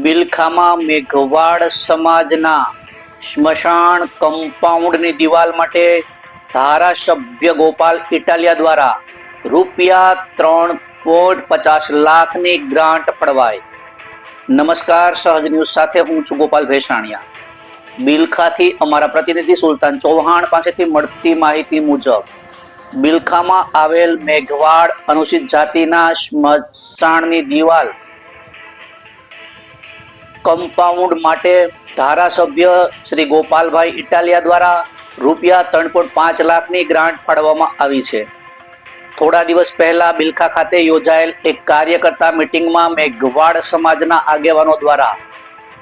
બિલખામાં મેઘવાડ સમાજના સ્મશાન કમ્પાઉન્ડની દિવાલ માટે ધારાસભ્ય ગોપાલ ઇટાલિયા દ્વારા ₹3.50 લાખની ગ્રાન્ટ ફળવાઈ। નમસ્કાર, સહજ ન્યૂઝ સાથે હું છું ગોપાલ ભેસાણિયા। બિલખાથી અમારા પ્રતિનિધિ સુલતાન ચૌહાણ પાસેથી મળતી માહિતી મુજબ બિલખામાં આવેલ મેઘવાડ અનુસૂચિત જાતિના સ્મશાનની દિવાલ કમ્પાઉન્ડ માટે ધારાસભ્ય શ્રી ગોપાલભાઈ ઇટાલિયા દ્વારા ₹3.5 લાખની ગ્રાન્ટ ફાળવવામાં આવી છે। થોડા દિવસ પહેલા બિલખા ખાતે યોજાયેલ એક કાર્યકર્તા મીટિંગમાં મેઘવાડ સમાજના આગેવાનો દ્વારા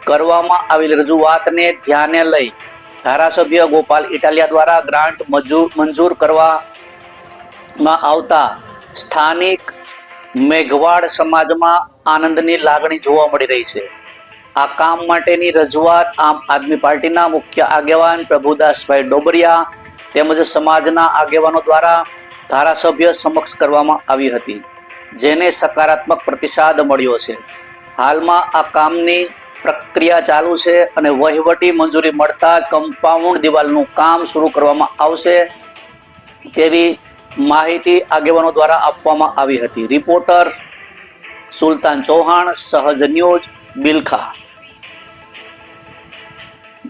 કરવામાં આવેલી રજૂઆતને ધ્યાને લઈ ધારાસભ્ય ગોપાલ ઇટાલિયા દ્વારા ગ્રાન્ટ મંજૂર કરવામાં આવતા સ્થાનિક મેઘવાડ સમાજમાં આનંદની લાગણી જોવા મળી રહી છે। આ કામ માટેની રજૂઆત આમ આદમી પાર્ટીના મુખ્ય આગેવાન પ્રભુદાસભાઈ ડોબરિયા તેમજ સમાજના આગેવાનો દ્વારા ધારાસભ્ય સમક્ષ કરવામાં આવી હતી, જેને સકારાત્મક પ્રતિસાદ મળ્યો છે। હાલમાં આ કામની પ્રક્રિયા ચાલુ છે અને વહીવટી મંજૂરી મળતા જ કમ્પાઉન્ડ દિવાલનું કામ શરૂ કરવામાં આવશે તેવી માહિતી આગેવાનો દ્વારા આપવામાં આવી હતી। રિપોર્ટર સુલતાન ચૌહાણ, સહજ ન્યૂઝ, બિલખા।